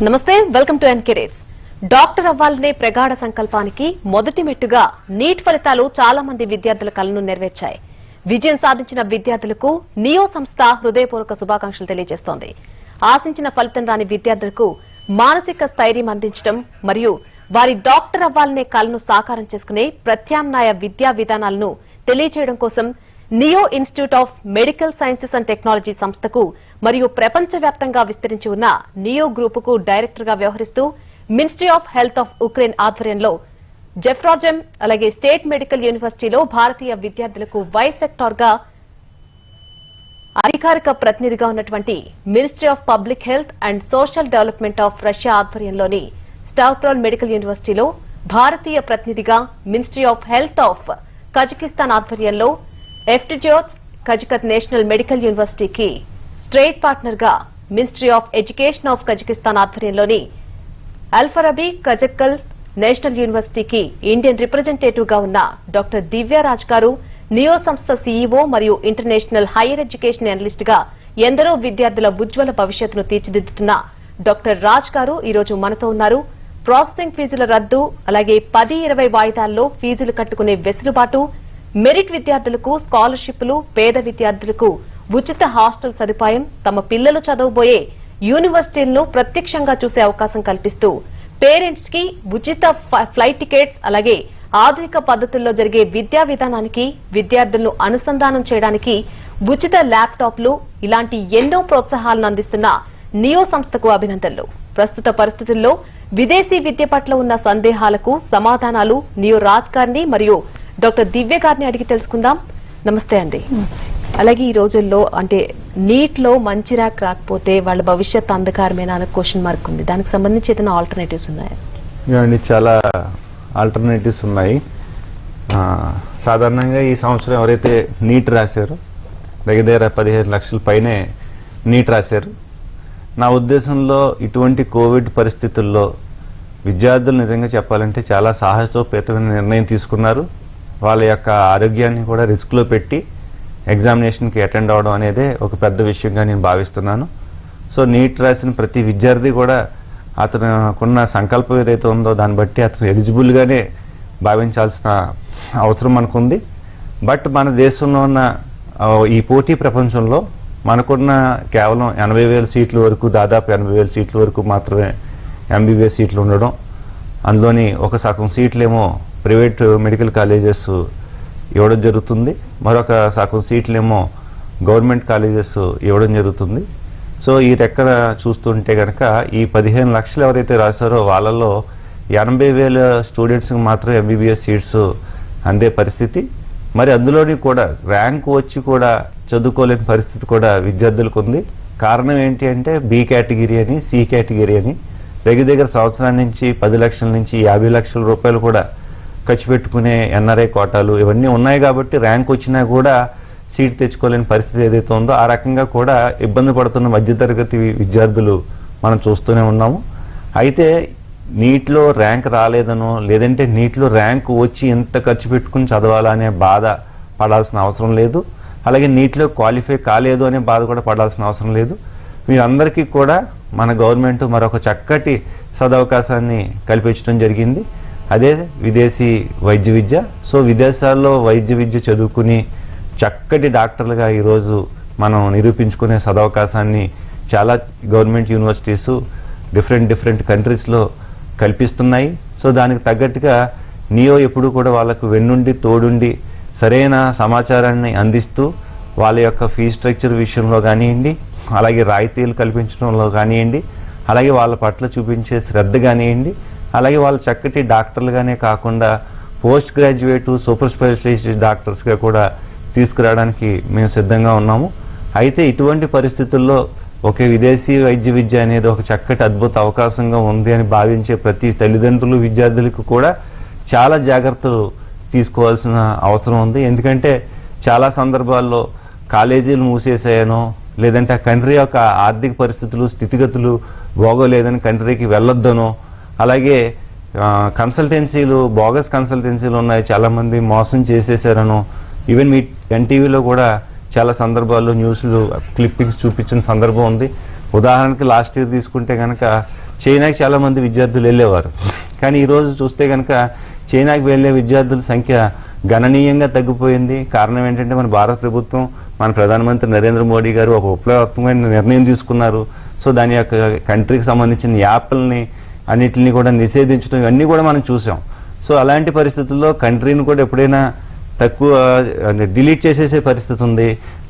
నమస్తే, welcome to ఎన్కేరేస్. Doctor అవ్వాలనే ప్రగాఢ సంకల్పానికి మొదటి మెట్టుగా నీట్ ఫలితాలు చాలా మంది విద్యార్థుల కలను నెరవేర్చాయి. విజయం సాధించిన విద్యార్థులకు నియో సంస్థ హృదయపూర్వక శుభాకాంక్షలు తెలియజేస్తోంది. ఆశించిన ఫలితం రాని విద్యార్థులకు మానసిక స్థైర్యం అందించడం మరియు వారి డాక్టర్ అవ్వాలనే కలను సాకారం చేసుకునే ప్రత్యామ్నాయ విద్యా విధానాలను తెలియజేయడం కోసం neo institute of medical sciences and technology సంస్థకు మరియు ప్రపంచవ్యాప్తంగా విస్తరించి ఉన్న నియో గ్రూపుకు డైరెక్టర్ గా వ్యవహరిస్తూ ministry of health of Ukraine ఆధ్వర్యంలో జెఫ్రాజెమ్ అలాగే స్టేట్ మెడికల్ యూనివర్సిటీలో భారతీయ విద్యార్థులకు వైస్ సెక్టార్ గా అధికారిక ప్రతినిధిగా ఉన్నటువంటి ministry of public health and social development of Russia ఆధ్వర్యంలోని స్టావ్రోల్ మెడికల్ యూనివర్సిటీలో భారతీయ ప్రతినిధిగా ministry of health of Kazakhstan ఆధ్వర్యంలో ఎఫ్టిజోత్ కజకత్ నేషనల్ మెడికల్ యూనివర్సిటీకి స్ట్రేట్ పార్ట్నర్ గా ministry of education of Kazakhstan ఆధ్వర్యంలోని అల్ఫరబీ కజక్కల్ నేషనల్ యూనివర్సిటీకి ఇండియన్ రిప్రజెంటేటివ్ గా ఉన్న డాక్టర్ దివ్యారాజ్ గారు నియో సంస్థ సీఈఓ మరియు ఇంటర్నేషనల్ హైయర్ ఎడ్యుకేషన్ అనలిస్ట్ గా ఎందరో విద్యార్థుల ఉజ్వల భవిష్యత్తును తీర్చిదిద్దుతున్న డాక్టర్ రాజ్ గారు ఈ రోజు మనతో ఉన్నారు. ప్రాసెసింగ్ ఫీజుల రద్దు, అలాగే 10-20 వాయిదాల్లో ఫీజులు కట్టుకునే వెసులుబాటు, మెరిట్ విద్యార్థులకు స్కాలర్షిప్లు, పేద విద్యార్థులకు ఉచిత హాస్టల్ సదుపాయం, తమ పిల్లలు చదవబోయే యూనివర్సిటీలను ప్రత్యక్షంగా చూసే అవకాశం కల్పిస్తూ పేరెంట్స్ కి ఉచిత ఫ్లైట్ టికెట్స్, అలాగే ఆధునిక పద్ధతుల్లో జరిగే విద్యా విధానానికి విద్యార్థులను అనుసంధానం చేయడానికి ఉచిత ల్యాప్టాప్లు, ఇలాంటి ఎన్నో ప్రోత్సాహాలను అందిస్తున్న నియో సంస్థకు అభినందనలు. ప్రస్తుత పరిస్థితుల్లో విదేశీ విద్య పట్ల ఉన్న సందేహాలకు సమాధానాలు నియో రాజ్ గారిని మరియు డాక్టర్ దివ్య గారిని అడిగి తెలుసుకుందాం. నమస్తే అండి. అలాగే ఈ రోజుల్లో అంటే నీట్ లో మంచి ర్యాంక్ రాకపోతే వాళ్ళ భవిష్యత్ అంధకారమేనా అనే క్వశ్చన్ మార్క్ ఉంది. దానికి సంబంధించి ఏదైనా ఆల్టర్నేటివ్స్ ఉన్నాయా? చాలా ఆల్టర్నేటివ్స్ ఉన్నాయి. సాధారణంగా ఈ సంవత్సరం ఎవరైతే నీట్ రాశారో దగ్గర 15 లక్షల పైనే నీట్ రాశారు. నా ఉద్దేశంలో ఇటువంటి కోవిడ్ పరిస్థితుల్లో విద్యార్థులు నిజంగా చెప్పాలంటే చాలా సాహసోపేతమైన నిర్ణయం తీసుకున్నారు. వాళ్ళ యొక్క ఆరోగ్యాన్ని కూడా రిస్క్లో పెట్టి ఎగ్జామినేషన్కి అటెండ్ అవడం అనేదే ఒక పెద్ద విషయంగా నేను భావిస్తున్నాను. సో నీట్ రాసిన ప్రతి విద్యార్థి కూడా అతనుకున్న సంకల్పం ఏదైతే ఉందో దాన్ని బట్టి అతను ఎలిజిబుల్గానే భావించాల్సిన అవసరం మనకుంది. బట్ మన దేశంలో ఉన్న ఈ పోటీ ప్రపంచంలో మనకున్న కేవలం 80,000 సీట్ల వరకు, దాదాపు 80,000 సీట్ల వరకు మాత్రమే ఎంబీబీఎస్ సీట్లు ఉండడం, అందులోని ఒక సగం సీట్లేమో ప్రైవేట్ మెడికల్ కాలేజెస్ ఇవ్వడం జరుగుతుంది, మరొక సగం సీట్లేమో గవర్నమెంట్ కాలేజెస్ ఇవ్వడం జరుగుతుంది. సో ఈ లెక్కన చూస్తుంటే కనుక ఈ 15 లక్షలు ఎవరైతే రాశారో వాళ్ళలో 80,000 స్టూడెంట్స్కి మాత్రం ఎంబీబీఎస్ సీట్స్ అందే పరిస్థితి. మరి అందులోని కూడా ర్యాంక్ వచ్చి కూడా చదువుకోలేని పరిస్థితి కూడా విద్యార్థులకు ఉంది. కారణం ఏంటి అంటే బి కేటగిరీ అని, సి కేటగిరీ అని దగ్గర సంవత్సరాల నుంచి 10 లక్షల నుంచి 50 లక్షల రూపాయలు కూడా ఖర్చు పెట్టుకునే ఎన్ఆర్ఐ కోటాలు ఇవన్నీ ఉన్నాయి. కాబట్టి ర్యాంక్ వచ్చినా కూడా సీట్ తెచ్చుకోలేని పరిస్థితి ఏదైతే ఉందో ఆ రకంగా కూడా ఇబ్బంది పడుతున్న మధ్యతరగతి విద్యార్థులు మనం చూస్తూనే ఉన్నాము. అయితే నీట్లో ర్యాంక్ రాలేదనో లేదంటే నీట్లో ర్యాంక్ వచ్చి ఎంత ఖర్చు పెట్టుకుని చదవాలా అనే బాధ పడాల్సిన అవసరం లేదు. అలాగే నీట్లో క్వాలిఫై కాలేదు అనే బాధ కూడా పడాల్సిన అవసరం లేదు. మీరందరికీ కూడా మన గవర్నమెంట్ మరొక చక్కటి సదవకాశాన్ని కల్పించడం జరిగింది. అదే విదేశీ వైద్య విద్య. సో విదేశాల్లో వైద్య విద్య చదువుకుని చక్కటి డాక్టర్లుగా ఈరోజు మనం నిరూపించుకునే సదవకాశాన్ని చాలా గవర్నమెంట్ యూనివర్సిటీస్ డిఫరెంట్ కంట్రీస్లో కల్పిస్తున్నాయి. సో దానికి తగ్గట్టుగా నియో ఎప్పుడు కూడా వాళ్ళకు వెన్నుండి తోడుండి సరైన సమాచారాన్ని అందిస్తూ వాళ్ళ యొక్క ఫీ స్ట్రక్చర్ విషయంలో కానివ్వండి, అలాగే రాయితీలు కల్పించడంలో కానివ్వండి, అలాగే వాళ్ళ పట్ల చూపించే శ్రద్ధ కానివ్వండి, అలాగే వాళ్ళు చక్కటి డాక్టర్లుగానే కాకుండా పోస్ట్ గ్రాడ్యుయేట్, సూపర్ స్పెషలిస్ట్ డాక్టర్స్గా కూడా తీసుకురావడానికి మేము సిద్ధంగా ఉన్నాము. అయితే ఇటువంటి పరిస్థితుల్లో ఒకే విదేశీ వైద్య విద్య అనేది ఒక చక్కటి అద్భుత అవకాశంగా ఉంది అని భావించే ప్రతి తల్లిదండ్రులు, విద్యార్థులకు కూడా చాలా జాగ్రత్తలు తీసుకోవాల్సిన అవసరం ఉంది. ఎందుకంటే చాలా సందర్భాల్లో కాలేజీలు మూసేసాయనో లేదంటే ఆ కంట్రీ యొక్క ఆర్థిక పరిస్థితులు, స్థితిగతులు బాగోలేదని కంట్రీకి వెళ్ళొద్దనో, అలాగే కన్సల్టెన్సీలు, బోగస్ కన్సల్టెన్సీలు ఉన్నాయి, చాలామంది మోసం చేసేసారనో, ఈవెన్ మీ ఎన్టీవీలో కూడా చాలా సందర్భాల్లో న్యూస్లు క్లిప్పింగ్స్ చూపించిన సందర్భం ఉంది. ఉదాహరణకి లాస్ట్ ఇయర్ తీసుకుంటే కనుక చైనాకి చాలా మంది విద్యార్థులు వెళ్ళేవారు. కానీ ఈరోజు చూస్తే కనుక చైనాకి వెళ్లే విద్యార్థుల సంఖ్య గణనీయంగా తగ్గిపోయింది. కారణం ఏంటంటే మన భారత ప్రభుత్వం, మన ప్రధానమంత్రి నరేంద్ర మోడీ గారు ఒక విప్లవాత్మకమైన నిర్ణయం తీసుకున్నారు. సో దాని యొక్క కంట్రీకి సంబంధించిన యాప్లని అన్నిటిని కూడా నిషేధించడం ఇవన్నీ కూడా మనం చూసాం. సో అలాంటి పరిస్థితుల్లో కంట్రీని కూడా ఎప్పుడైనా తక్కువ డిలీట్ చేసేసే పరిస్థితి ఉంది.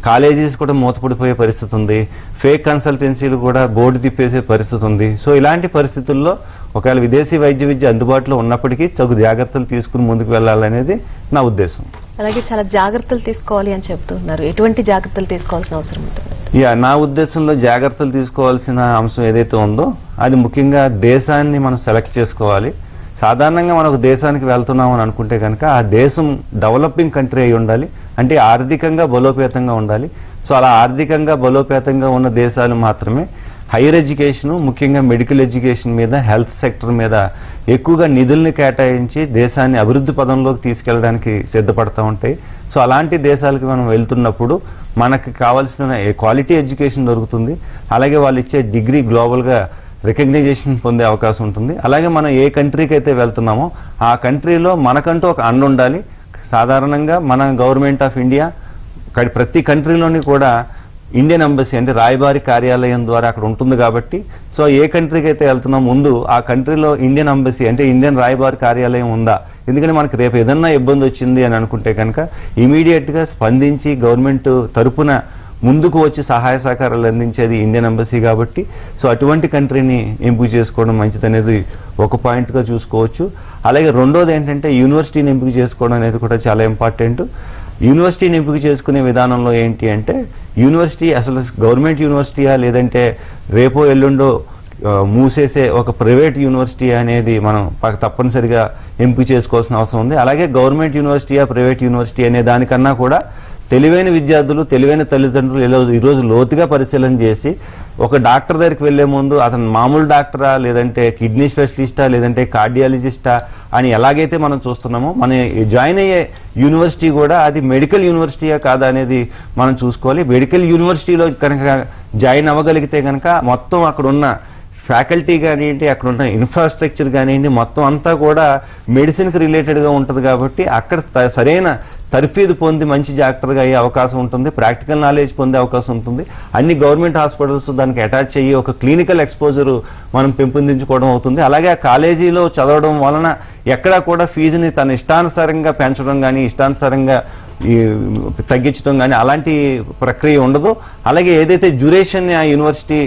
కాలేజీస్ కూడా మూతపడిపోయే పరిస్థితి ఉంది. ఫేక్ కన్సల్టెన్సీలు కూడా బోర్డు తిప్పేసే పరిస్థితి ఉంది. సో ఇలాంటి పరిస్థితుల్లో ఒకవేళ విదేశీ వైద్య విద్య అందుబాటులో ఉన్నప్పటికీ తగు జాగ్రత్తలు తీసుకుని ముందుకు వెళ్ళాలనేది నా ఉద్దేశం. అలాగే చాలా జాగ్రత్తలు తీసుకోవాలి అని చెప్తున్నారు. ఎటువంటి జాగ్రత్తలు తీసుకోవాల్సిన అవసరం ఉంటుంది? నా ఉద్దేశంలో జాగ్రత్తలు తీసుకోవాల్సిన అంశం ఏదైతే ఉందో అది ముఖ్యంగా దేశాన్ని మనం సెలెక్ట్ చేసుకోవాలి. సాధారణంగా మనం ఒక దేశానికి వెళ్తున్నామని అనుకుంటే కనుక ఆ దేశం డెవలపింగ్ కంట్రీ అయి ఉండాలి, అంటే ఆర్థికంగా బలోపేతంగా ఉండాలి. సో అలా ఆర్థికంగా బలోపేతంగా ఉన్న దేశాలు మాత్రమే హైయర్ ఎడ్యుకేషన్, ముఖ్యంగా మెడికల్ ఎడ్యుకేషన్ మీద, హెల్త్ సెక్టర్ మీద ఎక్కువగా నిధుల్ని కేటాయించి దేశాన్ని అభివృద్ధి పదంలోకి తీసుకెళ్ళడానికి సిద్ధపడతా ఉంటాయి. సో అలాంటి దేశాలకు మనం వెళ్తున్నప్పుడు మనకు కావాల్సిన క్వాలిటీ ఎడ్యుకేషన్ దొరుకుతుంది. అలాగే వాళ్ళు ఇచ్చే డిగ్రీ గ్లోబల్గా రికగ్నైజేషన్ పొందే అవకాశం ఉంటుంది. అలాగే మనం ఏ కంట్రీకి అయితే వెళ్తున్నామో ఆ కంట్రీలో మనకంటూ ఒక అండ ఉండాలి. సాధారణంగా మన గవర్నమెంట్ ఆఫ్ ఇండియా ప్రతి కంట్రీలోని కూడా ఇండియన్ ఎంబసీ అంటే రాయబారి కార్యాలయం ద్వారా అక్కడ ఉంటుంది కాబట్టి సో ఏ కంట్రీకి అయితే వెళ్తున్నాం ముందు ఆ కంట్రీలో ఇండియన్ ఎంబసీ అంటే ఇండియన్ రాయబారి కార్యాలయం ఉందా, ఎందుకంటే మనకి రేపు ఏదన్నా ఇబ్బంది వచ్చింది అని అనుకుంటే కనుక ఇమీడియట్గా స్పందించి గవర్నమెంట్ తరపున ముందుకు వచ్చి సహాయ సహకారాలు అందించేది ఇండియన్ ఎంబసీ కాబట్టి సో అటువంటి కంట్రీని ఎంపిక చేసుకోవడం మంచిదనేది ఒక పాయింట్గా చూసుకోవచ్చు. అలాగే రెండోది ఏంటంటే యూనివర్సిటీని ఎంపిక చేసుకోవడం అనేది కూడా చాలా ఇంపార్టెంట్. యూనివర్సిటీని ఎంపిక చేసుకునే విధానంలో ఏంటి అంటే యూనివర్సిటీ అసలు గవర్నమెంట్ యూనివర్సిటీయా లేదంటే రేపో ఎల్లుండో మూసేసే ఒక ప్రైవేట్ యూనివర్సిటీ అనేది మనం తప్పనిసరిగా ఎంపిక చేసుకోవాల్సిన అవసరం ఉంది. అలాగే గవర్నమెంట్ యూనివర్సిటీయా ప్రైవేట్ యూనివర్సిటీ అనే దానికన్నా కూడా తెలివైన విద్యార్థులు, తెలివైన తల్లిదండ్రులు ఈరోజు లోతుగా పరిశీలన చేసి ఒక డాక్టర్ దగ్గరికి వెళ్లే ముందు అతను మామూలు డాక్టరా లేదంటే కిడ్నీ స్పెషలిస్టా లేదంటే కార్డియాలజిస్టా అని ఎలాగైతే మనం చూస్తున్నామో మన జాయిన్ అయ్యే యూనివర్సిటీ కూడా అది మెడికల్ యూనివర్సిటీయా కాదా అనేది మనం చూసుకోవాలి. మెడికల్ యూనివర్సిటీలో కనుక జాయిన్ అవ్వగలిగితే కనుక మొత్తం అక్కడ ఉన్న ఫ్యాకల్టీ కానివ్వండి, అక్కడ ఉన్న ఇన్ఫ్రాస్ట్రక్చర్ కానివ్వండి, మొత్తం అంతా కూడా మెడిసిన్కి రిలేటెడ్గా ఉంటుంది కాబట్టి అక్కడ సరైన తర్ఫీదు పొంది మంచి డాక్టర్గా అయ్యే అవకాశం ఉంటుంది, ప్రాక్టికల్ నాలెడ్జ్ పొందే అవకాశం ఉంటుంది. అన్ని గవర్నమెంట్ హాస్పిటల్స్ దానికి అటాచ్ అయ్యి ఒక క్లినికల్ ఎక్స్పోజరు మనం పెంపొందించుకోవడం అవుతుంది. అలాగే ఆ కాలేజీలో చదవడం వలన ఎక్కడా కూడా ఫీజుని తన ఇష్టానుసారంగా పెంచడం కానీ ఇష్టానుసారంగా తగ్గించడం కానీ అలాంటి ప్రక్రియ ఉండదు. అలాగే ఏదైతే డ్యూరేషన్ ఆ యూనివర్సిటీ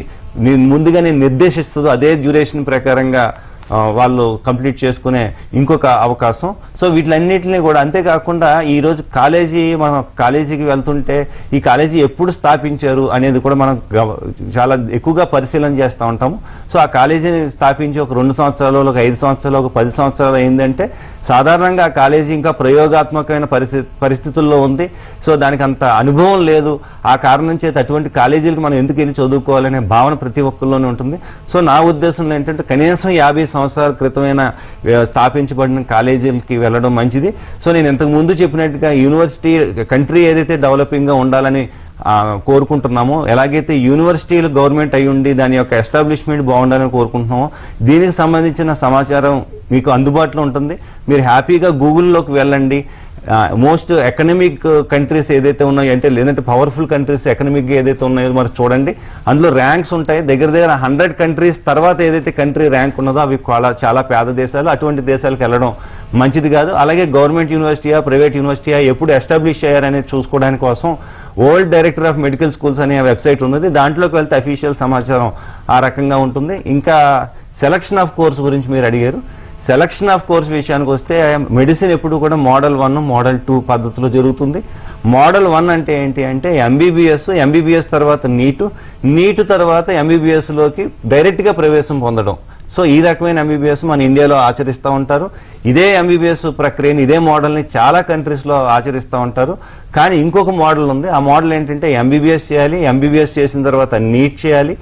ముందుగానే నిర్దేశిస్తుందో అదే డ్యూరేషన్ ప్రకారంగా వాళ్ళు కంప్లీట్ చేసుకునే ఇంకొక అవకాశం. సో వీటిలన్నింటినీ కూడా అంతేకాకుండా ఈరోజు మనం కాలేజీకి వెళ్తుంటే ఈ కాలేజీ ఎప్పుడు స్థాపించారు అనేది కూడా మనం చాలా ఎక్కువగా పరిశీలన చేస్తూ ఉంటాము. సో ఆ కాలేజీని స్థాపించి ఒక 2 సంవత్సరాలు, ఒక 5 సంవత్సరాలు, ఒక 10 సంవత్సరాలు అయిందంటే సాధారణంగా ఆ కాలేజీ ఇంకా ప్రయోగాత్మకమైన పరిస్థితుల్లో ఉంది. సో దానికి అంత అనుభవం లేదు. ఆ కారణం చేత అటువంటి కాలేజీలకు మనం ఎందుకు వెళ్ళి చదువుకోవాలనే భావన ప్రతి ఒక్కరిలోనే ఉంటుంది. సో నా ఉద్దేశంలో ఏంటంటే కనీసం 50 సంవత్సరాల క్రితమైన స్థాపించబడిన కాలేజీలకి వెళ్ళడం మంచిది. సో నేను ఇంతకు ముందు చెప్పినట్టుగా యూనివర్సిటీ కంట్రీ ఏదైతే డెవలపింగ్గా ఉండాలని కోరుకుంటున్నామో, ఎలాగైతే యూనివర్సిటీలు గవర్నమెంట్ అయి ఉండి దాని యొక్క ఎస్టాబ్లిష్మెంట్ బాగుండాలని కోరుకుంటున్నామో దీనికి సంబంధించిన సమాచారం మీకు అందుబాటులో ఉంటుంది. మీరు హ్యాపీగా గూగుల్లోకి వెళ్ళండి. మోస్ట్ ఎకనమిక్ కంట్రీస్ ఏదైతే ఉన్నాయో అంటే లేదంటే పవర్ఫుల్ కంట్రీస్ ఎకనమిక్ ఏదైతే ఉన్నాయో మరి చూడండి. అందులో ర్యాంక్స్ ఉంటాయి. దగ్గర 100 కంట్రీస్ తర్వాత ఏదైతే కంట్రీ ర్యాంక్ ఉన్నదో అవి చాలా పేద దేశాలు. అటువంటి దేశాలకు వెళ్ళడం మంచిది కాదు. అలాగే గవర్నమెంట్ యూనివర్సిటీయా ప్రైవేట్ యూనివర్సిటీయా ఎప్పుడు ఎస్టాబ్లిష్ అయ్యారనేది చూసుకోవడానికి కోసం world director of medical schools అనే వెబ్సైట్ ఉన్నది. దాంట్లోకి వెళ్తే అఫీషియల్ సమాచారం ఆ రకంగా ఉంటుంది. ఇంకా సెలక్షన్ ఆఫ్ కోర్స్ గురించి మీరు అడిగారు. సెలక్షన్ ఆఫ్ కోర్స్ విషయానికి వస్తే మెడిసిన్ ఎప్పుడు కూడా మోడల్ 1, మోడల్ 2 పద్ధతిలో జరుగుతుంది. మోడల్ 1 అంటే ఏంటి అంటే ఎంబీబీఎస్ తర్వాత నీటు తర్వాత ఎంబీబీఎస్లోకి డైరెక్ట్గా ప్రవేశం పొందడం. సో ఈ రకమైన ఎంబీబీఎస్ మన ఇండియాలో ఆచరిస్తూ ఉంటారు. ఇదే ఎంబీబీఎస్ ప్రక్రియని ఇదే మోడల్ని చాలా కంట్రీస్లో ఆచరిస్తూ ఉంటారు. కానీ ఇంకొక మోడల్ ఉంది. ఆ మోడల్ ఏంటంటే ఎంబీబీఎస్ చేయాలి, ఎంబీబీఎస్ చేసిన తర్వాత నీట్ చేయాలి,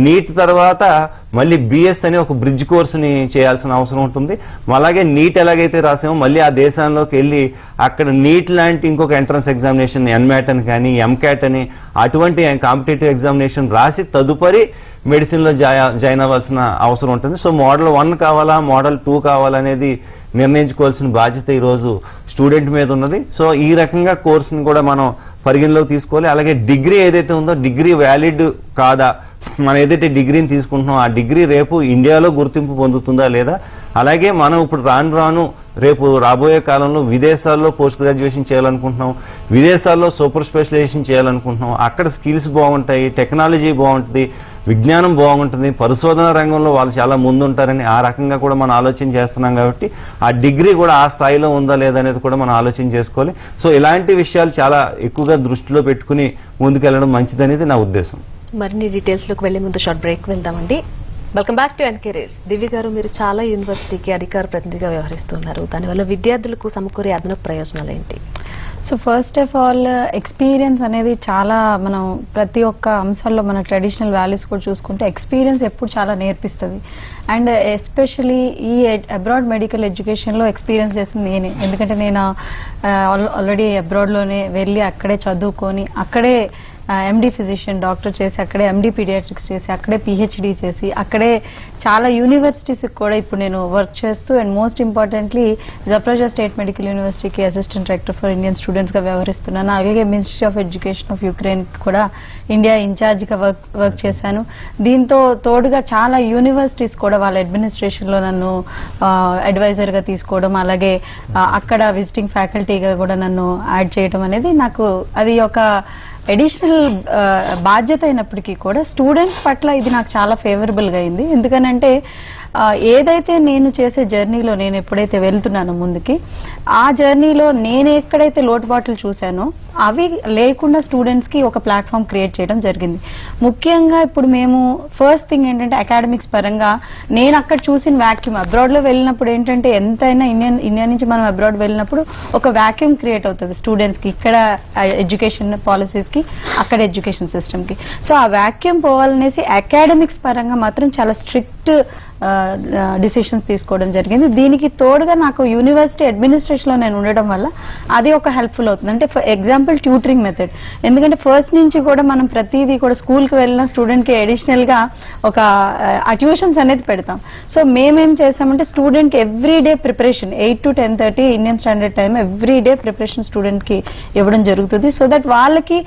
నీట్ తర్వాత మళ్ళీ బిఎస్ అని ఒక బ్రిడ్జ్ కోర్సుని చేయాల్సిన అవసరం ఉంటుంది. అలాగే నీట్ ఎలాగైతే రాసామో మళ్ళీ ఆ దేశంలోకి వెళ్ళి అక్కడ నీట్ లాంటి ఇంకొక ఎంట్రన్స్ ఎగ్జామినేషన్ ఎన్మ్యాట్ అని కానీ ఎంక్యాట్ అని అటువంటి కాంపిటేటివ్ ఎగ్జామినేషన్ రాసి తదుపరి మెడిసిన్ లో జాయిన్ అవ్వాల్సిన అవసరం ఉంటుంది. సో మోడల్ 1 కావాలా మోడల్ 2 కావాలనేది నిర్ణయించుకోవాల్సిన బాధ్యత ఈరోజు స్టూడెంట్ మీద ఉన్నది. సో ఈ రకంగా కోర్సుని కూడా మనం పరిగణలోకి తీసుకోవాలి. అలాగే డిగ్రీ ఏదైతే ఉందో డిగ్రీ వ్యాలిడ్ కాదా, మనం ఏదైతే డిగ్రీని తీసుకుంటున్నాం ఆ డిగ్రీ రేపు ఇండియాలో గుర్తింపు పొందుతుందా లేదా, అలాగే మనం ఇప్పుడు రాను రేపు రాబోయే కాలంలో విదేశాల్లో పోస్ట్ గ్రాడ్యుయేషన్ చేయాలనుకుంటున్నాం, విదేశాల్లో సూపర్ స్పెషలైజేషన్ చేయాలనుకుంటున్నాం, అక్కడ స్కిల్స్ బాగుంటాయి, టెక్నాలజీ బాగుంటుంది, విజ్ఞానం బాగుంటుంది, పరిశోధన రంగంలో వాళ్ళు చాలా ముందుంటారని ఆ రకంగా కూడా మనం ఆలోచన చేస్తున్నాం. కాబట్టి ఆ డిగ్రీ కూడా ఆ స్థాయిలో ఉందా లేదా అనేది కూడా మనం ఆలోచన చేసుకోవాలి. సో ఇలాంటి విషయాలు చాలా ఎక్కువగా దృష్టిలో పెట్టుకుని ముందుకెళ్లడం మంచిదనేది నా ఉద్దేశం. మరిన్ని డీటెయిల్స్ లోకి వెళ్లే ముందు షార్ట్ బ్రేక్ వెళ్దామండి. వెల్కమ్ బ్యాక్ టు ఎన్కేరియర్స్. దివ్య గారు, మీరు చాలా యూనివర్సిటీకి అధికార ప్రతినిధిగా వ్యవహరిస్తున్నారు. దానివల్ల విద్యార్థులకు సమకూరే అదనపు ప్రయోజనాలు ఏంటి? So first of all experience అనేది చాలా, మనం ప్రతి ఒక్క అంశాల్లో మన ట్రెడిషనల్ వాల్యూస్ కూడా చూసుకుంటే ఎక్స్పీరియన్స్ ఎప్పుడు చాలా నేర్పిస్తుంది. అండ్ ఎస్పెషలీ ఈ అబ్రాడ్ మెడికల్ ఎడ్యుకేషన్లో ఎక్స్పీరియన్స్ చేసింది నేనే. ఎందుకంటే నేను ఆల్రెడీ అబ్రాడ్లోనే వెళ్ళి అక్కడే చదువుకొని అక్కడే ఎండి ఫిజిషియన్ డాక్టర్ చేసి అక్కడే ఎండి పీడియాట్రిక్స్ చేసి అక్కడే పిహెచ్డి చేసి అక్కడే చాలా యూనివర్సిటీస్కి కూడా ఇప్పుడు నేను వర్క్ చేస్తూ and most importantly Zaporizhzhia state medical యూనివర్సిటీకి అసిస్టెంట్ డైరెక్టర్ ఫర్ ఇండియన్ స్టూడెంట్స్గా వ్యవహరిస్తున్నాను. అలాగే ministry of education of Ukraine కూడా ఇండియా ఇన్ఛార్జ్గా వర్క్ చేశాను. దీంతో తోడుగా చాలా యూనివర్సిటీస్ కూడా వాళ్ళ అడ్మినిస్ట్రేషన్లో నన్ను అడ్వైజర్గా తీసుకోవడం, అలాగే అక్కడ విజిటింగ్ ఫ్యాకల్టీగా కూడా నన్ను యాడ్ చేయడం అనేది నాకు అది ఒక అడిషనల్ బాధ్యత అయినప్పటికీ కూడా స్టూడెంట్స్ పట్ల ఇది నాకు చాలా ఫేవరబుల్గా అయింది. ఎందుకనంటే ఏదైతే నేను చేసే జర్నీలో నేను ఎప్పుడైతే వెళ్తున్నానో ముందుకి, ఆ జర్నీలో నేను ఎక్కడైతే లోటుపాట్లు చూశానో అవి లేకుండా స్టూడెంట్స్కి ఒక ప్లాట్ఫామ్ క్రియేట్ చేయడం జరిగింది. ముఖ్యంగా ఇప్పుడు మేము ఫస్ట్ థింగ్ ఏంటంటే అకాడమిక్స్ పరంగా నేను అక్కడ చూసిన వ్యాక్యూమ్, అబ్రాడ్లో వెళ్ళినప్పుడు ఏంటంటే ఎంతైనా ఇండియా నుంచి మనం అబ్రాడ్ వెళ్ళినప్పుడు ఒక వ్యాక్యూమ్ క్రియేట్ అవుతుంది స్టూడెంట్స్కి, ఇక్కడ ఎడ్యుకేషన్ పాలసీస్కి అక్కడ ఎడ్యుకేషన్ సిస్టమ్కి. సో ఆ వ్యాక్యూమ్ పోవాలనేసి అకాడమిక్స్ పరంగా మాత్రం చాలా స్ట్రిక్ట్ డిసిషన్స్ తీసుకోవడం జరిగింది. దీనికి తోడుగా నాకు యూనివర్సిటీ అడ్మినిస్ట్రేషన్లో నేను ఉండడం వల్ల అది ఒక హెల్ప్ఫుల్ అవుతుంది. అంటే ఫర్ ఎగ్జాంపుల్ ట్యూటరింగ్ మెథడ్, ఎందుకంటే ఫస్ట్ నుంచి కూడా మనం ప్రతిదీ కూడా స్కూల్కి వెళ్ళిన స్టూడెంట్కి అడిషనల్గా ఒక ట్యూషన్స్ అనేది పెడతాం. సో మేమేం చేస్తామంటే స్టూడెంట్కి everyday preparation 8 to 10:30 Indian standard time everyday preparation స్టూడెంట్కి ఇవ్వడం జరుగుతుంది. సో దట్ వాళ్ళకి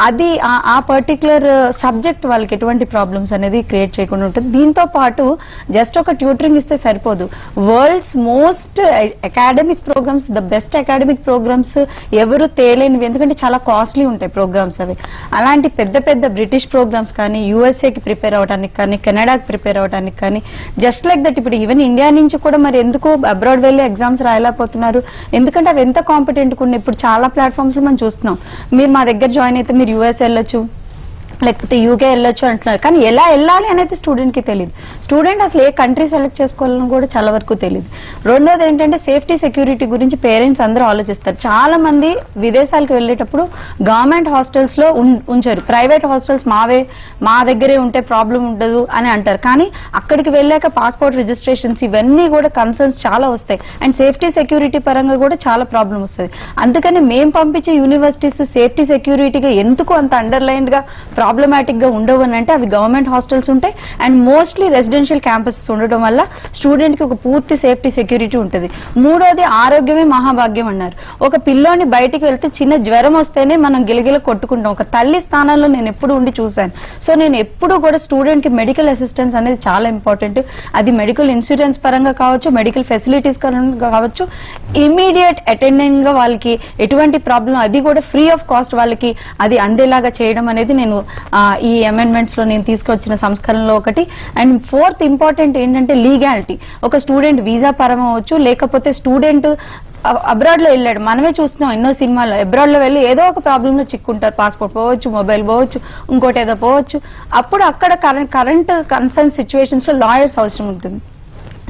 అది ఆ పర్టికులర్ సబ్జెక్ట్ వాళ్ళకి ఎటువంటి ప్రాబ్లమ్స్ అనేది క్రియేట్ చేయకుండా ఉంటుంది. దీంతో పాటు జస్ట్ ఒక ట్యూటరింగ్ ఇస్తే సరిపోదు. World's most academic programs, the best academic programs ఎవరు తేలేనివి, ఎందుకంటే చాలా కాస్ట్లీ ఉంటాయి ప్రోగ్రామ్స్ అవి. అలాంటి పెద్ద పెద్ద బ్రిటిష్ ప్రోగ్రామ్స్ కానీ యూఎస్ఏకి ప్రిపేర్ అవడానికి కానీ కెనడాకి ప్రిపేర్ అవడానికి కానీ జస్ట్ లైక్ దట్ ఇప్పుడు ఈవెన్ ఇండియా నుంచి కూడా మరి ఎందుకు అబ్రాడ్ వెళ్ళి ఎగ్జామ్స్ రాయలేకపోతున్నారు, ఎందుకంటే అవి ఎంత కాంపిటెంట్గా ఉన్నాయి. ఇప్పుడు చాలా ప్లాట్ఫామ్స్లో మనం చూస్తున్నాం, మీరు మా దగ్గర జాయిన్ అయితే మీరు యూఎస్ వెళ్ళొచ్చు, లేకపోతే యూకే వెళ్ళొచ్చు అంటున్నారు. కానీ ఎలా వెళ్ళాలి అనేది స్టూడెంట్కి తెలియదు. స్టూడెంట్ అసలు ఏ కంట్రీ సెలెక్ట్ చేసుకోవాలని కూడా చాలా వరకు తెలియదు. రెండోది ఏంటంటే సేఫ్టీ సెక్యూరిటీ గురించి పేరెంట్స్ అందరూ ఆలోచిస్తారు. చాలా మంది విదేశాలకు వెళ్ళేటప్పుడు గవర్నమెంట్ హాస్టల్స్ లో ఉంచారు, ప్రైవేట్ హాస్టల్స్ మా దగ్గరే ఉంటే ప్రాబ్లం ఉండదు అని అంటారు. కానీ అక్కడికి వెళ్ళాక పాస్పోర్ట్ రిజిస్ట్రేషన్స్ ఇవన్నీ కూడా కన్సర్న్స్ చాలా వస్తాయి. అండ్ సేఫ్టీ సెక్యూరిటీ పరంగా కూడా చాలా ప్రాబ్లం వస్తుంది. అందుకని మేము పంపించే యూనివర్సిటీస్ సేఫ్టీ సెక్యూరిటీగా ఎందుకు అంత అండర్లైన్డ్ గా ప్రాబ్లమాటిక్ గా ఉండవు అని అంటే అవి గవర్నమెంట్ హాస్టల్స్ ఉంటాయి అండ్ మోస్ట్లీ రెసిడెన్షియల్ క్యాంపసెస్ ఉండడం వల్ల స్టూడెంట్ కి ఒక పూర్తి సేఫ్టీ సెక్యూరిటీ ఉంటుంది. మూడోది ఆరోగ్యమే మహాభాగ్యం అన్నారు. ఒక పిల్లోని బయటికి వెళ్తే చిన్న జ్వరం వస్తేనే మనం గిలగిల కొట్టుకుంటాం. ఒక తల్లి స్థానంలో నేను ఎప్పుడు ఉండి చూశాను. సో నేను ఎప్పుడు కూడా స్టూడెంట్ కి మెడికల్ అసిస్టెన్స్ అనేది చాలా ఇంపార్టెంట్. అది మెడికల్ ఇన్సూరెన్స్ పరంగా కావచ్చు, మెడికల్ ఫెసిలిటీస్ కావచ్చు, ఇమీడియట్ అటెండింగ్ గా వాళ్ళకి ఎటువంటి ప్రాబ్లం అది కూడా ఫ్రీ ఆఫ్ కాస్ట్ వాళ్ళకి అది అందేలాగా చేయడం అనేది నేను ఈ అమెండ్మెంట్స్ లో నేను తీసుకొచ్చిన సంస్కరణలో ఒకటి. అండ్ ఫోర్త్ ఇంపార్టెంట్ ఏంటంటే లీగాలిటీ. ఒక స్టూడెంట్ వీసా పరం అవ్వచ్చు, లేకపోతే స్టూడెంట్ అబ్రాడ్ లో వెళ్ళాడు, మనమే చూస్తున్నాం ఎన్నో సినిమాల్లో, అబ్రాడ్ లో వెళ్ళి ఏదో ఒక ప్రాబ్లమ్ లో చిక్కుంటారు, పాస్పోర్ట్ పోవచ్చు, మొబైల్ పోవచ్చు, ఇంకోటి ఏదో పోవచ్చు. అప్పుడు అక్కడ కరెంట్ కన్సర్న్ సిచ్యువేషన్స్ లో లాయర్స్ అవసరం ఉంటుంది.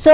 సో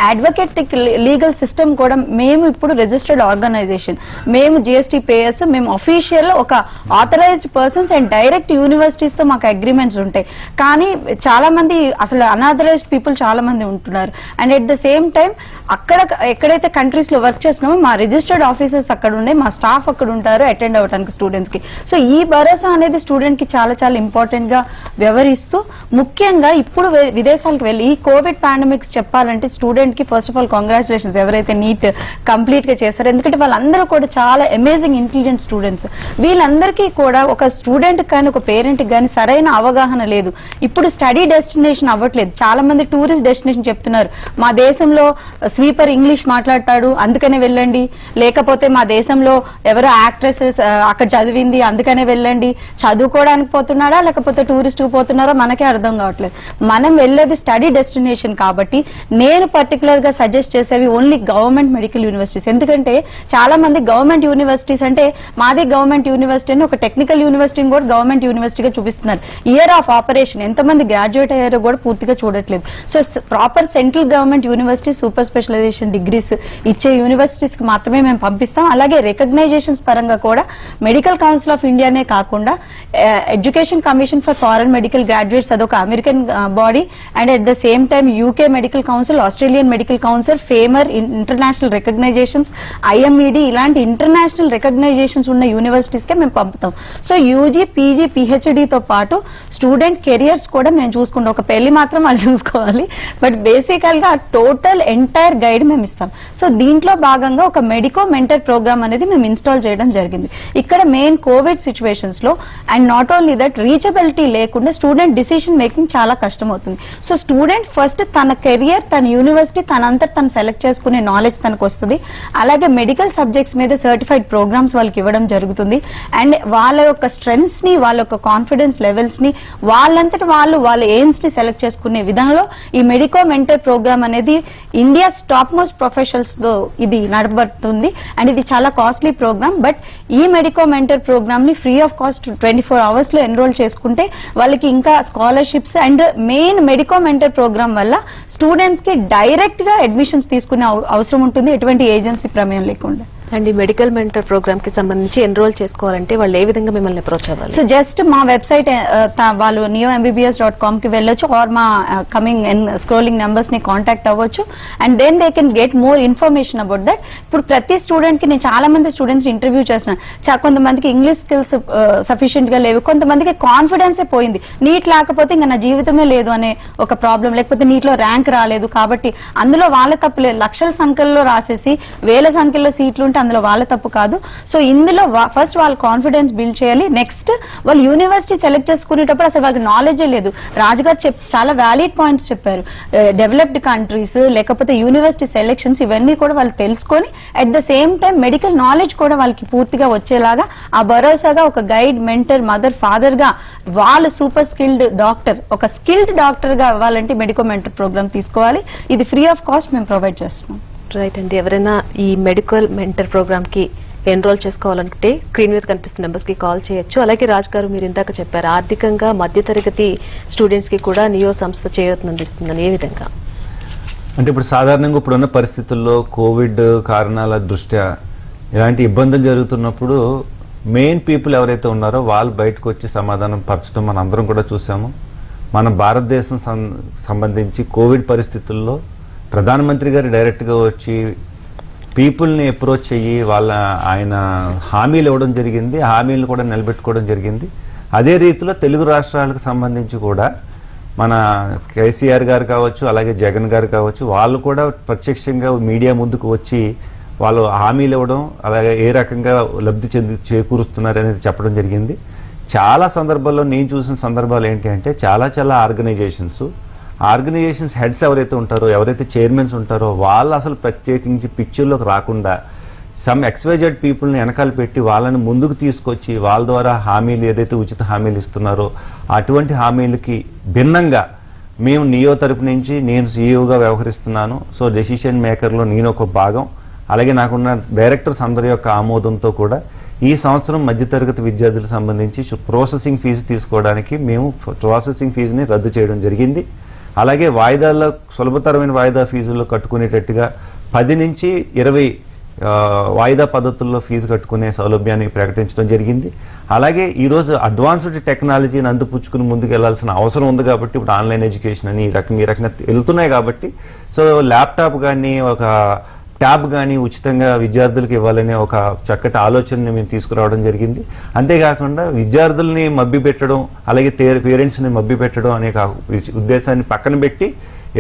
అడ్వకేట్ లీగల్ సిస్టమ్ కూడా మేము ఇప్పుడు రిజిస్టర్డ్ ఆర్గనైజేషన్, మేము జిఎస్టీ పేయర్స్, మేము అఫీషియల్ ఒక authorized persons and direct universities తో మాకు అగ్రిమెంట్స్ ఉంటాయి. కానీ చాలా మంది అసలు అన్ఆథరైజ్డ్ పీపుల్ చాలా మంది ఉంటున్నారు. And at the same time అక్కడ ఎక్కడైతే కంట్రీస్ లో వర్క్ చేస్తున్నామో మా రిజిస్టర్డ్ ఆఫీసర్స్ అక్కడ ఉండే, మా స్టాఫ్ అక్కడ ఉంటారు అటెండ్ అవ్వడానికి స్టూడెంట్స్ కి. సో ఈ భరోసా అనేది స్టూడెంట్ కి చాలా చాలా ఇంపార్టెంట్ గా వ్యవహరిస్తూ, ముఖ్యంగా ఇప్పుడు విదేశాలకు వెళ్ళి ఈ కోవిడ్ పాండమిక్స్ చెప్పాలంటే స్టూడెంట్ కి ఫస్ట్ ఆఫ్ ఆల్ కంగ్రాచులేషన్స్ ఎవరైతే నీట్ కంప్లీట్ గా చేశారో. ఎందుకంటే వాళ్ళందరూ కూడా చాలా అమేజింగ్ ఇంటెలిజెంట్ స్టూడెంట్స్. వీళ్ళందరికీ కూడా ఒక స్టూడెంట్ కానీ ఒక పేరెంట్ కానీ సరైన అవగాహన లేదు. ఇప్పుడు స్టడీ డెస్టినేషన్ అవ్వట్లేదు. చాలా మంది టూరిస్ట్ డెస్టినేషన్ చెప్తున్నారు, మా దేశంలో స్వీపర్ ఇంగ్లీష్ మాట్లాడతాడు అందుకనే వెళ్ళండి, లేకపోతే మా దేశంలో ఎవరో యాక్ట్రెసెస్ అక్కడ చదివింది అందుకనే వెళ్ళండి. చదువుకోవడానికి పోతున్నాడా లేకపోతే టూరిస్ట్ పోతున్నారో మనకే అర్థం కావట్లేదు. మనం వెళ్ళేది స్టడీ డెస్టినేషన్ కాబట్టి నేను పర్టికులర్ గా సజెస్ట్ చేసేవి ఓన్లీ గవర్నమెంట్ మెడికల్ యూనివర్సిటీస్. ఎందుకంటే చాలా మంది గవర్నమెంట్ యూనివర్సిటీస్ అంటే మాది గవర్నమెంట్ యూనివర్సిటీ అని ఒక టెక్నికల్ యూనివర్సిటీని కూడా గవర్నమెంట్ యూనివర్సిటీగా చూపిస్తున్నారు. ఇయర్ ఆఫ్ ఆపరేషన్ ఎంతమంది గ్రాడ్యుయేట్ అయ్యారో కూడా పూర్తిగా చూడట్లేదు. So proper central government university super specialization degrees ఇచ్చే యూనివర్సిటీస్ కి మాత్రమే మేము పంపిస్తాం. అలాగే రికగ్నైజేషన్స్ పరంగా కూడా మెడికల్ కౌన్సిల్ ఆఫ్ ఇండియానే కాకుండా education commission for foreign medical graduates అదొక American body, and at the same time UK medical council, Australian medical council, FAIMER international recognitions, IMED ఇలాంటి ఇంటర్నేషనల్ రికగ్నైజేషన్స్ ఉన్న యూనివర్సిటీస్ కే మేము పంపుతాం. సో యూజీ, పీజీ, పిహెచ్డితో పాటు స్టూడెంట్ కెరియర్స్ కూడా మేము చూసుకుంటాం. ఒక పెళ్లి మాత్రం వాళ్ళు చూసుకోవాలి, బట్ బేసికల్ గా టోటల్ ఎంటైర్ గైడ్ మేము ఇస్తాం. సో దీంట్లో భాగంగా ఒక మెడికో మెంటర్ ప్రోగ్రామ్ అనేది మేము ఇన్స్టాల్ చేయడం జరిగింది. ఇక్కడ మెయిన్ కోవిడ్ సిచ్యువేషన్స్ లో and not only that reachability లేకుండా స్టూడెంట్ డిసిషన్ మేకింగ్ చాలా కష్టమవుతుంది. సో స్టూడెంట్ ఫస్ట్ తన కెరియర్, తన యూనివర్సిటీ తనంతా తను సెలెక్ట్ చేసుకునే నాలెడ్జ్ తనకు వస్తుంది. అలాగే మెడికల్ సబ్జెక్ట్స్ మీద సర్టిఫైడ్ ప్రోగ్రామ్స్ వాళ్ళకి ఇవ్వడం జరుగుతుంది. అండ్ వాళ్ళ యొక్క స్ట్రెంగ్స్ ని, వాళ్ళ యొక్క కాన్ఫిడెన్స్ లెవెల్స్ ని వాళ్ళంతటి వాళ్ళ ఎయిమ్స్ ని సెలెక్ట్ చేసుకునే విధంలో ఈ మెడికో మెంటర్ ప్రోగ్రామ్ అనేది ఇండియా టాప్ మోస్ట్ ప్రొఫెషనల్స్ తో ఇది నడబడుతుంది. అండ్ ఇది చాలా కాస్ట్లీ ప్రోగ్రామ్. బట్ ఈ మెడికో మెంటర్ ప్రోగ్రామ్ ని ఫ్రీ ఆఫ్ కాస్ట్ 24 hours లో ఎన్రోల్ చేసుకుంటే వాళ్ళకి ఇంకా scholarships and main medico mentor program వల్ల స్టూడెంట్స్ కి డైరెక్ట్ గా అడ్మిషన్స్ తీసుకునే అవసరం ఉంటుంది, ఎటువంటి ఏజెన్సీ ప్రమేయం లేకుండా. అండ్ ఈ మెడికల్ మెంటర్ ప్రోగ్రామ్ కి సంబంధించి ఎన్రోల్ చేసుకోవాలంటే వాళ్ళు ఏ విధంగా మిమ్మల్ని అప్రోచ్ అవ్వాలి? సో జస్ట్ మా వెబ్సైట్ వాళ్ళు neombbbs.com కి వెళ్ళొచ్చు, ఆర్ మా కమింగ్ అండ్ స్క్రోలింగ్ నెంబర్స్ ని కాంటాక్ట్ అవ్వచ్చు. And then they can get more information about that. ఇప్పుడు ప్రతి స్టూడెంట్ కి నేను చాలా మంది స్టూడెంట్స్ ఇంటర్వ్యూ చేస్తున్నాను. కొంతమందికి ఇంగ్లీష్ స్కిల్స్ సఫిషియెంట్ గా లేవు, కొంతమందికి కాన్ఫిడెన్సే పోయింది, నీట్ లేకపోతే ఇంకా నా జీవితమే లేదు అనే ఒక ప్రాబ్లం, లేకపోతే నీట్ లో ర్యాంక్ రాలేదు కాబట్టి అందులో వాళ్ళ తప్పు లేదు. లక్షల సంఖ్యలో రాసేసి వేల సంఖ్యలో సీట్లు ఉంటే అందులో వాళ్ళ తప్పు కాదు. సో ఇందులో ఫస్ట్ వాళ్ళ కాన్ఫిడెన్స్ బిల్డ్ చేయాలి. నెక్స్ట్ వాళ్ళు యూనివర్సిటీ సెలెక్ట్ చేసుకునేటప్పుడు అసలు వాళ్ళకి నాలెడ్జే లేదు. రాజుగారు చాలా వ్యాలిడ్ పాయింట్స్ చెప్పారు. డెవలప్డ్ కంట్రీస్ లేకపోతే యూనివర్సిటీ సెలెక్షన్స్ ఇవన్నీ కూడా వాళ్ళు తెలుసుకొని at the same time medical knowledge కూడా వాళ్ళకి పూర్తిగా వచ్చేలాగా ఆ భరోసాగా ఒక గైడ్, మెంటర్, మదర్, ఫాదర్ గా వాళ్ళు సూపర్ స్కిల్డ్ డాక్టర్, ఒక స్కిల్డ్ డాక్టర్ గా అవ్వాలంటే మెడికో మెంటర్ ప్రోగ్రామ్ తీసుకోవాలి. ఇది ఫ్రీ ఆఫ్ కాస్ట్ మేము ప్రొవైడ్ చేస్తున్నాం. రైట్ అండి. ఎవరైనా ఈ మెడికల్ మెంటర్ ప్రోగ్రామ్ కి ఎన్రోల్ చేసుకోవాలంటే స్క్రీన్ మీద కనిపిస్తున్న నెంబర్స్ కి కాల్ చేయొచ్చు. అలాగే రాజ్ గారు మీరు ఇందాక చెప్పారు ఆర్థికంగా మధ్యతరగతి స్టూడెంట్స్ కి కూడా నియో సంస్థ చేయూతనందిస్తుందని, ఏ విధంగా? అంటే ఇప్పుడు సాధారణంగా ఇప్పుడున్న పరిస్థితుల్లో కోవిడ్ కారణాల దృష్ట్యా ఇలాంటి ఇబ్బందులు జరుగుతున్నప్పుడు మెయిన్ పీపుల్ ఎవరైతే ఉన్నారో వాళ్ళు బయటకు వచ్చి సమాధానం పరచడం మనం అందరం కూడా చూసాము. మన భారతదేశం సంబంధించి కోవిడ్ పరిస్థితుల్లో ప్రధానమంత్రి గారు డైరెక్ట్గా వచ్చి పీపుల్ని అప్రోచ్ అయ్యి ఆయన హామీలు ఇవ్వడం జరిగింది, హామీలను కూడా నిలబెట్టుకోవడం జరిగింది. అదే రీతిలో తెలుగు రాష్ట్రాలకు సంబంధించి కూడా మన కేసీఆర్ గారు కావచ్చు, అలాగే జగన్ గారు కావచ్చు, వాళ్ళు కూడా ప్రత్యక్షంగా మీడియా ముందుకు వచ్చి వాళ్ళు హామీలు ఇవ్వడం, అలాగే ఏ రకంగా లబ్ధి చేకూరుస్తున్నారు అనేది చెప్పడం జరిగింది. చాలా సందర్భాల్లో నేను చూసిన సందర్భాలు ఏంటి అంటే చాలా ఆర్గనైజేషన్స్ హెడ్స్ ఎవరైతే ఉంటారో, ఎవరైతే చైర్మన్స్ ఉంటారో వాళ్ళు అసలు ప్రత్యేకించి పిక్చర్లోకి రాకుండా సమ్ XYZ పీపుల్ని వెనకాల పెట్టి వాళ్ళని ముందుకు తీసుకొచ్చి వాళ్ళ ద్వారా హామీలు ఏదైతే ఉచిత హామీలు ఇస్తున్నారో అటువంటి హామీలకి భిన్నంగా మేము నియో తరపు నుంచి నేను సీఈఓగా వ్యవహరిస్తున్నాను, సో డెసిషన్ మేకర్లో నేను ఒక భాగం, అలాగే నాకున్న డైరెక్టర్స్ అందరి యొక్క ఆమోదంతో కూడా ఈ సంవత్సరం మధ్యతరగతి విద్యార్థులకు సంబంధించి ప్రాసెసింగ్ ఫీజు తీసుకోవడానికి మేము ప్రాసెసింగ్ ఫీజుని రద్దు చేయడం జరిగింది. అలాగే వాయిదాల్లో సులభతరమైన వాయిదా ఫీజుల్లో కట్టుకునేటట్టుగా 10 నుంచి 20 వాయిదా పద్ధతుల్లో ఫీజు కట్టుకునే సౌలభ్యాన్ని ప్రకటించడం జరిగింది. అలాగే ఈరోజు అడ్వాన్స్డ్ టెక్నాలజీని అందిపుచ్చుకుని ముందుకు వెళ్లాల్సిన అవసరం ఉంది కాబట్టి ఇప్పుడు ఆన్లైన్ ఎడ్యుకేషన్ అని ఈ రకంగా వెళ్తున్నాయి కాబట్టి సో ల్యాప్టాప్ కానీ ఒక ట్యాబ్ కానీ ఉచితంగా విద్యార్థులకు ఇవ్వాలనే ఒక చక్కటి ఆలోచనని మేము తీసుకురావడం జరిగింది. అంతేకాకుండా విద్యార్థుల్ని మభ్యపెట్టడం అలాగే పేరెంట్స్ని మభ్యపెట్టడం అనే ఉద్దేశాన్ని పక్కన పెట్టి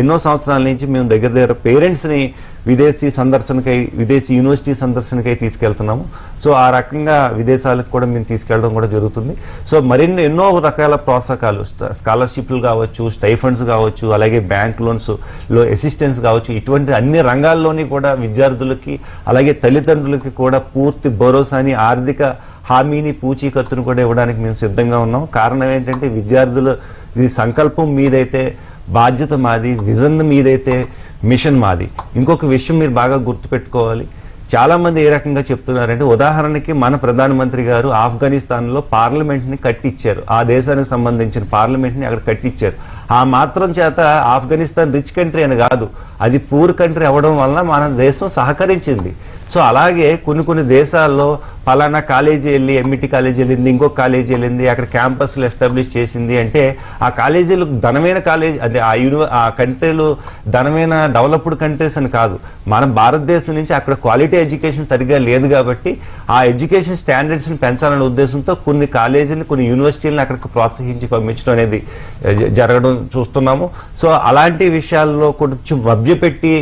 ఎన్నో సంవత్సరాల నుంచి మేము దగ్గర పేరెంట్స్ని విదేశీ సందర్శనకై విదేశీ యూనివర్సిటీ సందర్శనకై తీసుకెళ్తున్నాము. సో ఆ రకంగా విదేశాలకు కూడా మేము తీసుకెళ్ళడం కూడా జరుగుతుంది. సో మరిన్ని ఎన్నో రకాల ప్రోత్సాహకాలు స్కాలర్షిప్లు కావచ్చు, స్టైఫండ్స్ కావచ్చు, అలాగే బ్యాంక్ లోన్స్ లో అసిస్టెన్స్ కావచ్చు, ఇటువంటి అన్ని రంగాల్లోని కూడా విద్యార్థులకి అలాగే తల్లిదండ్రులకి కూడా పూర్తి భరోసాని ఆర్థిక హామీని పూచీకత్తును కూడా ఇవ్వడానికి మేము సిద్ధంగా ఉన్నాం. కారణం ఏంటంటే విద్యార్థులు ఇది సంకల్పం మీదైతే బాధ్యత మాది, విజన్ మీదైతే మిషన్ మాది. ఇంకొక విషయం మీరు బాగా గుర్తుపెట్టుకోవాలి. చాలా మంది ఏ రకంగా చెప్తున్నారంటే ఉదాహరణకి మన ప్రధానమంత్రి గారు ఆఫ్ఘనిస్తాన్లో పార్లమెంట్ని కట్టించారు. ఆ దేశానికి సంబంధించిన పార్లమెంట్ని అక్కడ కట్టించారు. ఆ మాత్రం చేత ఆఫ్ఘనిస్తాన్ రిచ్ కంట్రీ అని కాదు, అది పూర్ కంట్రీ అవ్వడం వల్ల మన దేశం సహకరించింది. సో అలాగే కొన్ని దేశాల్లో పలానా కాలేజీ వెళ్ళి ఎంఈటీ కాలేజీ వెళ్ళింది, ఇంకొక కాలేజీ వెళ్ళింది, అక్కడ క్యాంపస్లు ఎస్టాబ్లిష్ చేసింది అంటే ఆ కాలేజీలు ధనమైన కాలేజీ అదే ఆ కంట్రీలు ధనమైన డెవలప్డ్ కంట్రీస్ అని కాదు. మన భారతదేశం నుంచి అక్కడ క్వాలిటీ ఎడ్యుకేషన్ సరిగ్గా లేదు కాబట్టి ఆ ఎడ్యుకేషన్ స్టాండర్డ్స్ని పెంచాలనే ఉద్దేశంతో కొన్ని కాలేజీలు కొన్ని యూనివర్సిటీలను అక్కడికి ప్రోత్సహించి పంపించడం అనేది జరగడం చూస్తున్నాము. సో అలాంటి విషయాల్లో కొంచెం మభ్యపెట్టి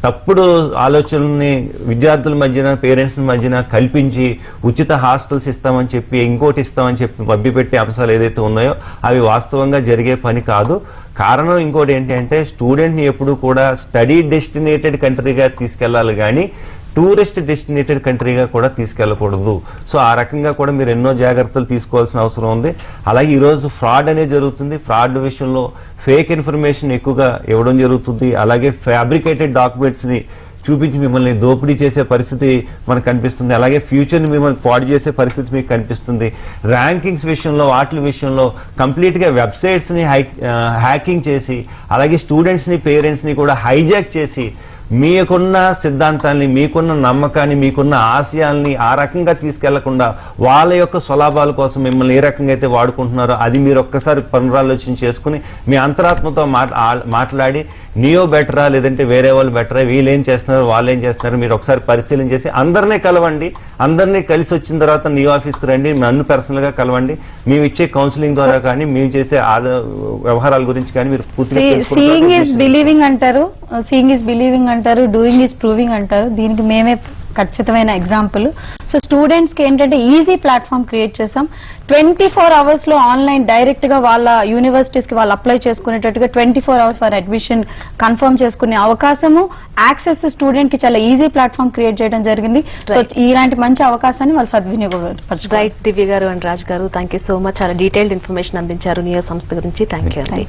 తప్పుడు ఆలోచనల్ని విద్యార్థుల మధ్యన పేరెంట్స్ మధ్యన కల్పించి ఉచిత హాస్టల్స్ ఇస్తామని చెప్పి ఇంకోటి ఇస్తామని చెప్పి మభ్యపెట్టే అంశాలు ఏదైతే ఉన్నాయో అవి వాస్తవంగా జరిగే పని కాదు. కారణం ఇంకోటి ఏంటంటే స్టూడెంట్ని ఎప్పుడు కూడా స్టడీ డెస్టినేటెడ్ కంట్రీగా తీసుకెళ్లాలి కానీ టూరిస్ట్ డెస్టినేటెడ్ కంట్రీగా కూడా తీసుకెళ్లకూడదు. సో ఆ రకంగా కూడా మీరు ఎన్నో జాగ్రత్తలు తీసుకోవాల్సిన అవసరం ఉంది. అలాగే ఈరోజు ఫ్రాడ్ అనేది జరుగుతుంది. ఫ్రాడ్ విషయంలో ఫేక్ ఇన్ఫర్మేషన్ ఎక్కువగా ఇవ్వడం జరుగుతుంది. అలాగే ఫ్యాబ్రికేటెడ్ డాక్యుమెంట్స్ని చూపించి మిమ్మల్ని దోపిడీ చేసే పరిస్థితి మనకు కనిపిస్తుంది. అలాగే ఫ్యూచర్ని మిమ్మల్ని పాడు చేసే పరిస్థితి మీకు కనిపిస్తుంది. ర్యాంకింగ్స్ విషయంలో వాటి విషయంలో కంప్లీట్గా వెబ్సైట్స్ని హ్యాకింగ్ చేసి అలాగే స్టూడెంట్స్ని పేరెంట్స్ని కూడా హైజాక్ చేసి మీకున్న సిద్ధాంతాన్ని మీకున్న నమ్మకాన్ని మీకున్న ఆశయాల్ని ఆ రకంగా తీసుకెళ్లకుండా వాళ్ళ యొక్క స్వలాభాల కోసం మిమ్మల్ని ఏ రకంగా అయితే వాడుకుంటున్నారో అది మీరు ఒక్కసారి పునరాలోచన చేసుకుని మీ అంతరాత్మతో మాట్లాడి నీయో బెటరా లేదంటే వేరే వాళ్ళు బెటరా, వీళ్ళేం చేస్తున్నారు వాళ్ళేం చేస్తున్నారు మీరు ఒకసారి పరిశీలన చేసి అందరినీ కలవండి. అందరినీ కలిసి వచ్చిన తర్వాత నీ ఆఫీస్కి రండి, నన్ను పర్సనల్ గా కలవండి. మేము ఇచ్చే కౌన్సిలింగ్ ద్వారా కానీ మేము చేసే వ్యవహారాల గురించి కానీ మీరు పూర్తిగా సీయింగ్ ఈజ్ బిలీవింగ్ అంటారు, సీయింగ్ ఈజ్ బిలీవింగ్ అంటారు, డూయింగ్ ఈజ్ ప్రూవింగ్ అంటారు. దీనికి మేమే ఖచ్చితమైన ఎగ్జాంపుల్. సో స్టూడెంట్స్ కి ఏంటంటే ఈజీ ప్లాట్ఫామ్ క్రియేట్ చేసాం. 24 hours లో ఆన్లైన్ డైరెక్ట్ గా వాళ్ళ యూనివర్సిటీస్ కి వాళ్ళు అప్లై చేసుకునేటట్టుగా 24 hours ఫర్ అడ్మిషన్ కన్ఫర్మ్ చేసుకునే అవకాశము, యాక్సెస్ స్టూడెంట్ కి చాలా ఈజీ ప్లాట్ఫామ్ క్రియేట్ చేయడం జరిగింది. సో ఇలాంటి మంచి అవకాశాన్ని వాళ్ళు సద్వినియోగపరచుకోవాలి. రైట్ దివ్య గారు అండ్ రాజ్ గారు, థ్యాంక్ యూ సో మచ్. చాలా డీటెయిల్డ్ ఇన్ఫర్మేషన్ అందించారు నియో సంస్థ గురించి. థ్యాంక్ యూ అండి.